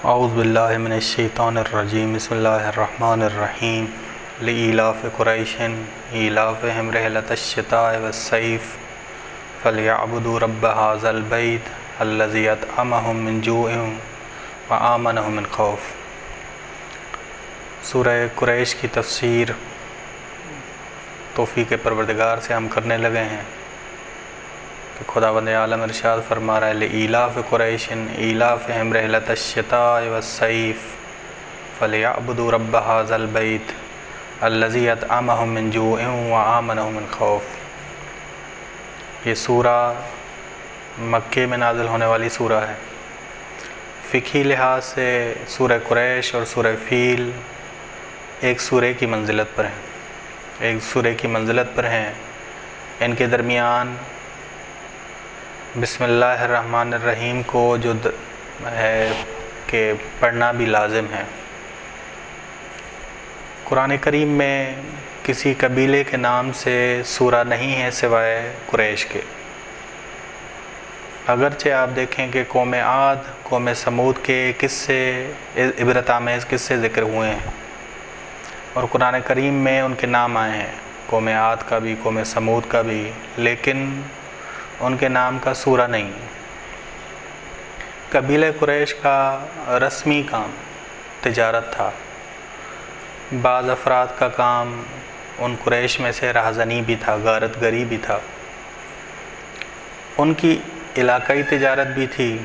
اعوذ باللہ من الشیطان الرجیم بسم اللہ الرحمن الرحیم لإیلاف قریش ایلافہم رحلۃ الشتاء والصیف فلیعبدوا رب ھذا البیت الذی اطعمہم من جوع وآمنہم من خوف۔ سورہ قریش کی تفسیر توفیق پروردگار سے ہم کرنے لگے ہیں کہ خداوند عالم ارشاد فرما رہا ہے لإیلاف قریش ایلافہم رحلۃ الشتاء والصیف فلیعبدوا رب ھذا البیت الذی اطعمہم من جوع وآمنہم من خوف۔ یہ سورہ مکے میں نازل ہونے والی سورہ ہے۔ فقہی لحاظ سے سورہ قریش اور سورہ فیل ایک سورہ کی منزلت پر ہیں، ان کے درمیان بسم اللہ الرحمن الرحیم کو جو ہے کہ پڑھنا بھی لازم ہے۔ قرآن کریم میں کسی قبیلے کے نام سے سورہ نہیں ہے سوائے قریش کے۔ اگرچہ آپ دیکھیں کہ قوم عاد، قوم سمود کے قصے، عبرت آمیز قصے ذکر ہوئے ہیں اور قرآن کریم میں ان کے نام آئے ہیں، قوم عاد کا بھی، قوم سمود کا بھی، لیکن ان کے نام کا سورہ نہیں۔ قبیلہ قریش کا رسمی کام تجارت تھا۔ بعض افراد کا کام ان قریش میں سے رہزنی بھی تھا، غارت گری بھی تھا۔ ان کی علاقائی تجارت بھی تھی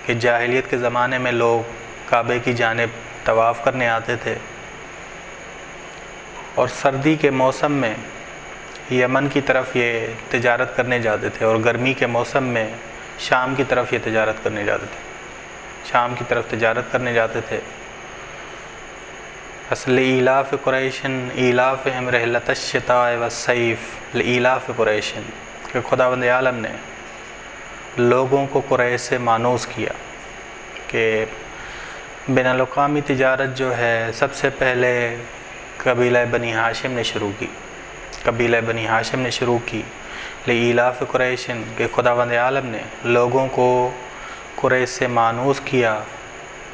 کہ جاہلیت کے زمانے میں لوگ کعبے کی جانب طواف کرنے آتے تھے اور سردی کے موسم میں یمن کی طرف یہ تجارت کرنے جاتے تھے اور گرمی کے موسم میں شام کی طرف یہ تجارت کرنے جاتے تھے۔ اصل ایلاف قریش ایلافہم رحلۃ الشتاء والصیف لإیلاف قریش، کہ خداوند عالم نے لوگوں کو قریش سے مانوس کیا کہ بین الاقوامی تجارت جو ہے سب سے پہلے قبیلہ بنی ہاشم نے شروع کی لإیلاف قریش، کہ خداوند عالم نے لوگوں کو قریش سے مانوس کیا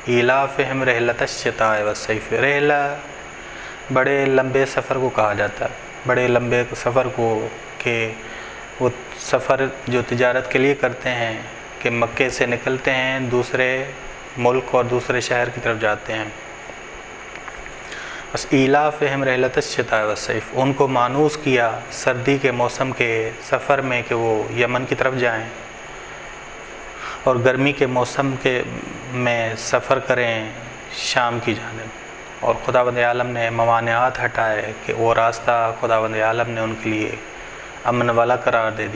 ایلافہم رحلۃ الشتاء والصیف۔ رحلہ بڑے لمبے سفر کو کہا جاتا ہے، بڑے لمبے سفر کو، کہ وہ سفر جو تجارت کے لیے کرتے ہیں کہ مکے سے نکلتے ہیں دوسرے ملک اور دوسرے شہر کی طرف جاتے ہیں۔ بس ایلافہم رحلۃ الشتاء والصیف، ان کو مانوس کیا سردی کے موسم کے سفر میں کہ وہ یمن کی طرف جائیں اور گرمی کے موسم میں سفر کریں شام کی جانب، اور خداوند عالم نے موانعات ہٹائے کہ وہ راستہ خداوند عالم نے ان کے لیے امن والا قرار دے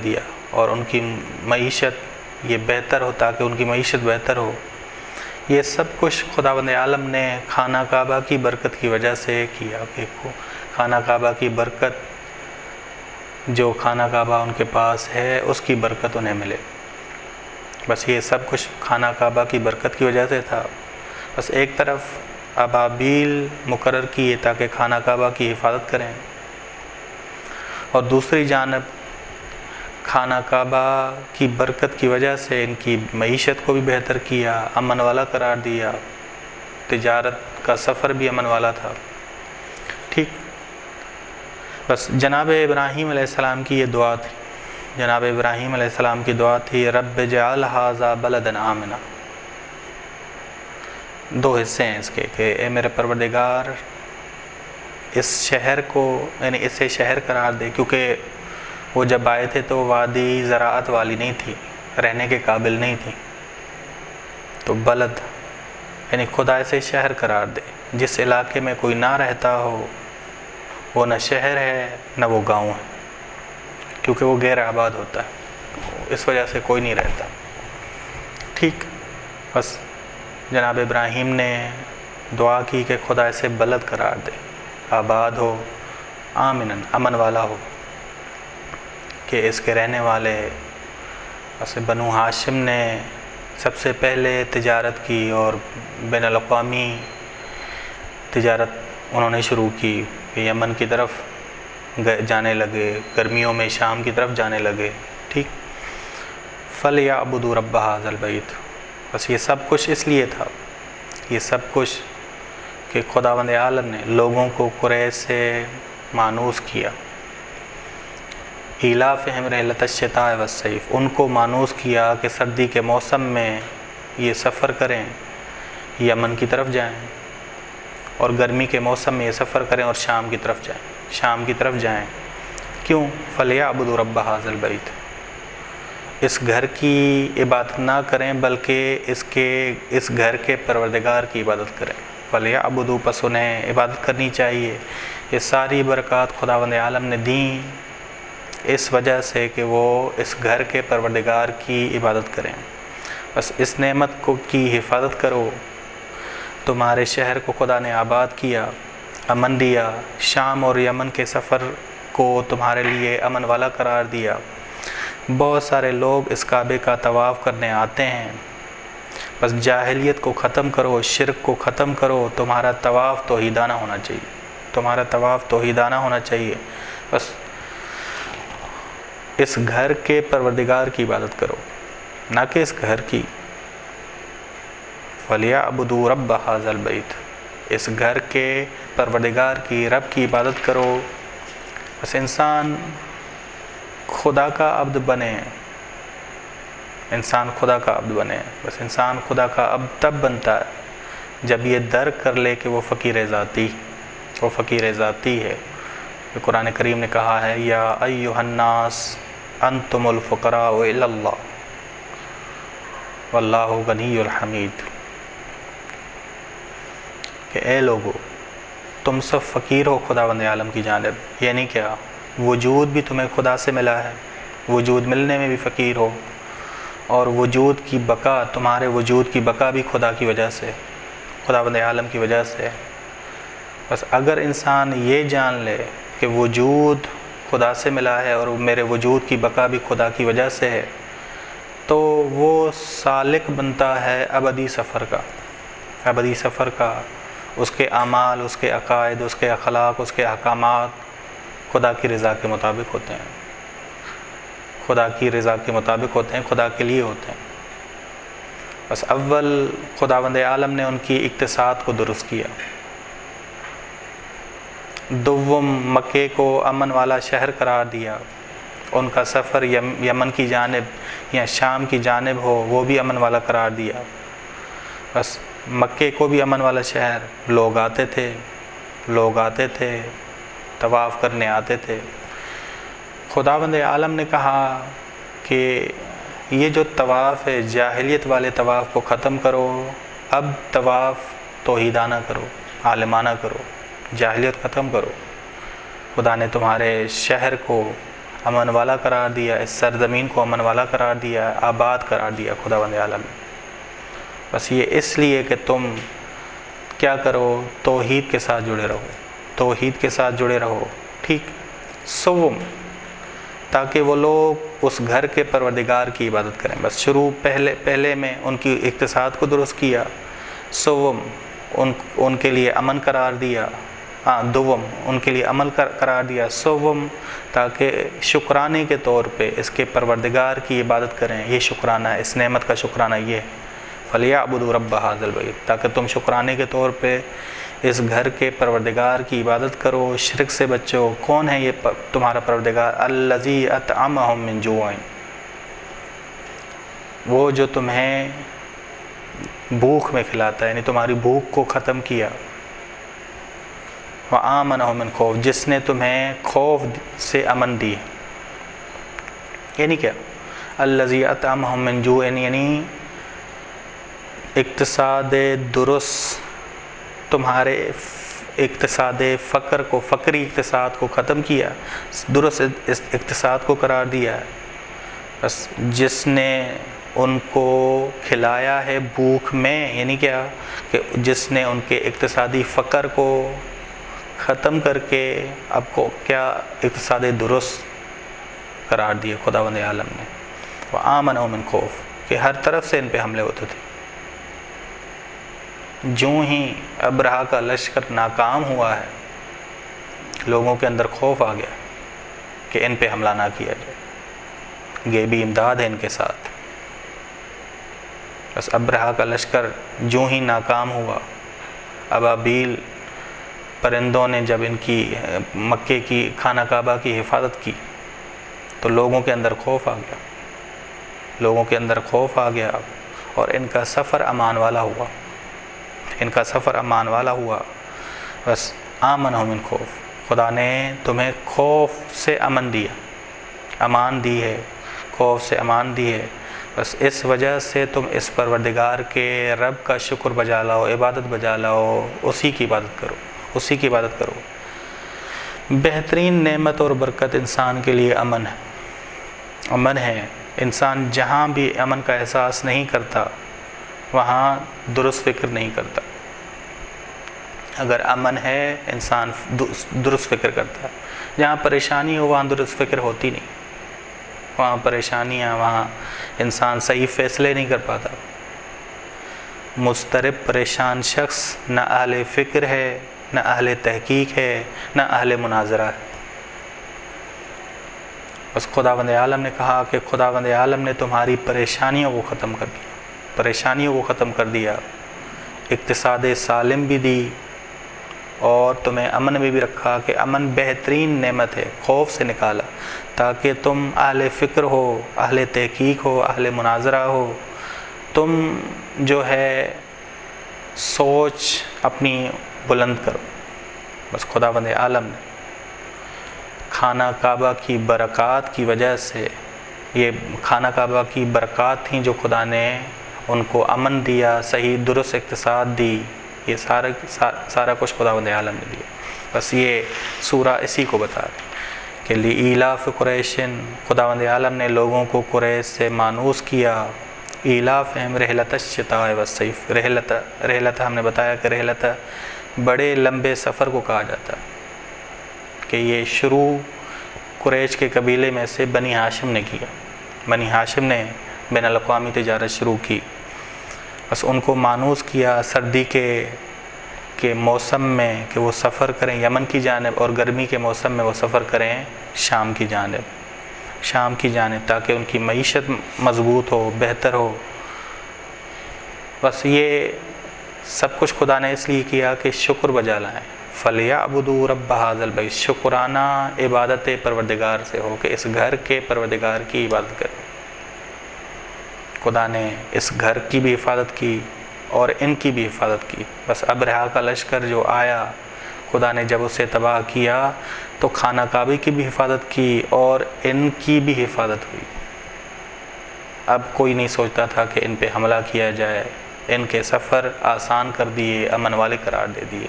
دیا اور ان کی معیشت یہ بہتر ہو، تاکہ ان کی معیشت بہتر ہو۔ یہ سب کچھ خداوند عالم نے خانہ کعبہ کی برکت کی وجہ سے کیا، کہ خانہ کعبہ کی برکت، جو خانہ کعبہ ان کے پاس ہے اس کی برکت انہیں ملے۔ بس یہ سب کچھ خانہ کعبہ کی برکت کی وجہ سے تھا۔ بس ایک طرف ابابیل مقرر کیے تاکہ خانہ کعبہ کی حفاظت کریں، اور دوسری جانب خانہ کعبہ کی برکت کی وجہ سے ان کی معیشت کو بھی بہتر کیا، امن والا قرار دیا، تجارت کا سفر بھی امن والا تھا۔ ٹھیک، بس جناب ابراہیم علیہ السلام کی یہ دعا تھی، جناب ابراہیم علیہ السلام کی دعا تھی رب اجعل ھذا بلدا آمنا۔ دو حصے ہیں اس کے کہ اے میرے پروردگار اس شہر کو، یعنی اسے شہر قرار دے، کیونکہ وہ جب آئے تھے تو وادی زراعت والی نہیں تھی، رہنے کے قابل نہیں تھی، تو بلد یعنی خدا اسے شہر قرار دے۔ جس علاقے میں کوئی نہ رہتا ہو وہ نہ شہر ہے نہ وہ گاؤں ہے، کیونکہ وہ غیر آباد ہوتا ہے، اس وجہ سے کوئی نہیں رہتا۔ ٹھیک، بس جناب ابراہیم نے دعا کی کہ خدا اسے بلد قرار دے، آباد ہو، آمنن، امن والا ہو، کہ اس کے رہنے والے اسے بنو ہاشم نے سب سے پہلے تجارت کی اور بین الاقوامی تجارت انہوں نے شروع کی، کہ یمن کی طرف جانے لگے، گرمیوں میں شام کی طرف جانے لگے۔ ٹھیک، فَلْيَعْبُدُوا رَبَّ هَذَا الْبَيْتِ، بس یہ سب کچھ اس لیے تھا، یہ سب کچھ کہ خداوند عالم نے لوگوں کو قریش سے مانوس کیا، ایلافہم رحلۃ الشتاء والصیف، ان کو مانوس کیا کہ سردی کے موسم میں یہ سفر کریں، یمن کی طرف جائیں، اور گرمی کے موسم میں یہ سفر کریں اور شام کی طرف جائیں۔ کیوں؟ فَلْيَعْبُدُوا رَبَّ هَٰذَا الْبَيْتِ، اس گھر کی عبادت نہ کریں بلکہ اس گھر کے پروردگار کی عبادت کریں۔ فَلْيَعْبُدُوا، پس انہیں عبادت کرنی چاہیے۔ یہ ساری برکات خداوند عالم نے دیں اس وجہ سے کہ وہ اس گھر کے پروردگار کی عبادت کریں۔ بس اس نعمت کی حفاظت کرو۔ تمہارے شہر کو خدا نے آباد کیا، امن دیا، شام اور یمن کے سفر کو تمہارے لیے امن والا قرار دیا۔ بہت سارے لوگ اس کعبے کا طواف کرنے آتے ہیں، بس جاہلیت کو ختم کرو، شرک کو ختم کرو، تمہارا طواف توحیدانہ ہونا چاہیے، بس اس گھر کے پروردگار کی عبادت کرو، نہ کہ اس گھر کی۔ فَلْيَعْبُدُوا رَبَّ هَٰذَا الْبَيْتِ، اس گھر کے پروردگار کی، رب کی عبادت کرو۔ بس انسان خدا کا عبد بنے، بس انسان خدا کا عبد تب بنتا ہے جب یہ درک کر لے کہ وہ فقیر ذاتی ہے۔ قرآن کریم نے کہا ہے یا ایھا الناس انتم الفقراء الی اللہ واللہ غنی الحمید، کہ اے لوگو تم سب فقیر ہو خداوند عالم کی جانب، یعنی کیا؟ وجود بھی تمہیں خدا سے ملا ہے، وجود ملنے میں بھی فقیر ہو، اور وجود کی بقا، تمہارے وجود کی بقا بھی خدا کی وجہ سے، خداوند عالم کی وجہ سے۔ بس اگر انسان یہ جان لے کہ وجود خدا سے ملا ہے اور میرے وجود کی بقا بھی خدا کی وجہ سے ہے، تو وہ سالک بنتا ہے ابدی سفر کا۔ اس کے اعمال، اس کے عقائد، اس کے اخلاق، اس کے احکامات خدا کی رضا کے مطابق ہوتے ہیں، خدا کے لیے ہوتے ہیں۔ بس اول خداوند عالم نے ان کی اقتصاد کو درست کیا، دوم مکے کو امن والا شہر قرار دیا، ان کا سفر یمن کی جانب یا شام کی جانب ہو وہ بھی امن والا قرار دیا۔ بس مکے کو بھی امن والا شہر، لوگ آتے تھے، طواف کرنے آتے تھے۔ خداوند عالم نے کہا کہ یہ جو طواف ہے، جاہلیت والے طواف کو ختم کرو، اب طواف توحیدانہ کرو، عالمانہ کرو، جاہلیت ختم کرو۔ خدا نے تمہارے شہر کو امن والا قرار دیا، اس سرزمین کو امن والا قرار دیا، آباد قرار دیا خداوند عالم نے۔ بس یہ اس لیے کہ تم کیا کرو؟ توحید کے ساتھ جڑے رہو، ٹھیک؟ سوم، تاکہ وہ لوگ اس گھر کے پروردگار کی عبادت کریں۔ بس پہلے میں ان کی اقتصاد کو درست کیا، سوم ان کے لیے امن قرار دیا، دوم ان کے لیے عمل قرار دیا، سوم تاکہ شکرانے کے طور پہ اس کے پروردگار کی عبادت کریں۔ یہ شکرانہ ہے، اس نعمت کا شکرانہ یہ ہے، فَلْيَعْبُدُوا رَبَّ هَٰذَا الْبَيْتِ، تاکہ تم شکرانے کے طور پہ اس گھر کے پروردگار کی عبادت کرو، شرک سے بچو۔ کون ہے یہ تمہارا پروردگار؟ الَّذِي أَطْعَمَهُم مِّن جُوعٍ، وہ جو تمہیں بھوک میں کھلاتا ہے، یعنی تمہاری بھوک کو ختم کیا۔ وَآمَنَهُم مِّن خَوْفٍ، جس نے تمہیں خوف سے امن دی، یعنی کیا؟ الَّذِي أَطْعَمَهُم مِّن جُوعٍ، یعنی اقتصاد درست، تمہارے اقتصاد فقر کو، فقری اقتصاد کو ختم کیا، درست اقتصاد کو قرار دیا ہے۔ بس جس نے ان کو کھلایا ہے بھوک میں، یعنی کیا؟ کہ جس نے ان کے اقتصادی فقر کو ختم کر کے اب کو کیا اقتصاد درست قرار دیا خداوند عالم نے۔ وَآمَنَهُم مِّن خَوْفٍ، کہ ہر طرف سے ان پہ حملے ہوتے تھے۔ جوں ہی ابرہہ کا لشکر ناکام ہوا ہے، لوگوں کے اندر خوف آ گیا کہ ان پہ حملہ نہ کیا جائے، غیبی امداد ہے ان کے ساتھ۔ بس ابرہہ کا لشکر جوں ہی ناکام ہوا، ابابیل پرندوں نے جب ان کی مکے کی خانہ کعبہ کی حفاظت کی تو لوگوں کے اندر خوف آ گیا، اور ان کا سفر امان والا ہوا، بس آمنہم من خوف، خدا نے تمہیں خوف سے امان دی ہے، خوف سے امان دی ہے، بس اس وجہ سے تم اس پروردگار کے رب کا شکر بجا لاؤ، عبادت بجا لاؤ، اسی کی عبادت کرو۔ بہترین نعمت اور برکت انسان کے لیے امن ہے۔ انسان جہاں بھی امن کا احساس نہیں کرتا وہاں درست فکر نہیں کرتا۔ اگر امن ہے انسان درست فکر کرتا ہے، جہاں پریشانی ہو وہاں درست فکر ہوتی نہیں، وہاں پریشانیاں، وہاں انسان صحیح فیصلے نہیں کر پاتا۔ مضطرب پریشان شخص نہ اہل فکر ہے، نہ اہل تحقیق ہے، نہ اہل مناظرہ ہے۔ بس خداوند عالم نے کہا کہ خداوند عالم نے تمہاری پریشانیوں کو ختم کر دیا، اقتصاد سالم بھی دی، اور تمہیں امن میں بھی رکھا کہ امن بہترین نعمت ہے، خوف سے نکالا تاکہ تم اہل فکر ہو، اہل تحقیق ہو، اہل مناظرہ ہو، تم جو ہے سوچ اپنی بلند کرو۔ بس خداوند عالم نے خانہ کعبہ کی برکات کی وجہ سے، یہ خانہ کعبہ کی برکات تھیں جو خدا نے ان کو امن دیا، صحیح درست اقتصاد دی، یہ سارا کچھ خداوند عالم نے دیا۔ بس یہ سورہ اسی کو بتا رہی کہ لِإِيلَافِ قُرَيْشٍ، خداوند عالم نے لوگوں کو قریش سے مانوس کیا، ایلافہم رحلۃ الشتاء والصیف، رحلت ہم نے بتایا کہ رحلت بڑے لمبے سفر کو کہا جاتا ہے، کہ یہ شروع قریش کے قبیلے میں سے بنی ہاشم نے کیا، بنی ہاشم نے بین الاقوامی تجارت شروع کی، بس ان کو مانوس کیا سردی کے موسم میں کہ وہ سفر کریں یمن کی جانب، اور گرمی کے موسم میں وہ سفر کریں شام کی جانب تاکہ ان کی معیشت مضبوط ہو، بہتر ہو۔ بس یہ سب کچھ خدا نے اس لیے کیا کہ شکر بجا لائیں، فَلْيَعْبُدُوا رَبَّ هَذَا الْبَيْتِ، شکرانہ عبادت پروردگار سے ہو کہ اس گھر کے پروردگار کی عبادت کریں۔ خدا نے اس گھر کی بھی حفاظت کی اور ان کی بھی حفاظت کی۔ بس ابرہہ کا لشکر جو آیا، خدا نے جب اسے تباہ کیا تو خانہ کعبہ کی بھی حفاظت کی اور ان کی بھی حفاظت ہوئی۔ اب کوئی نہیں سوچتا تھا کہ ان پہ حملہ کیا جائے، ان کے سفر آسان کر دیے، امن والے قرار دے دیے۔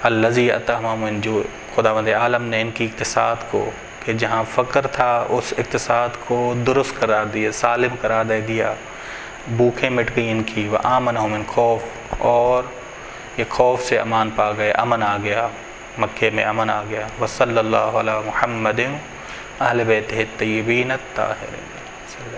الذی اطعمہم من جوع، خداوند عالم نے ان کی اقتصاد کو، کہ جہاں فقر تھا اس اقتصاد کو درست قرار دیا، سالم قرار دے دیا، بھوکیں مٹ گئی ان کی، وآمنہم من خوف، اور یہ خوف سے امان پا گئے، امن آ گیا، مکے میں امن آ گیا۔ وصلی اللہ علی محمد اہل بیتہ الطیبین الطاہرین۔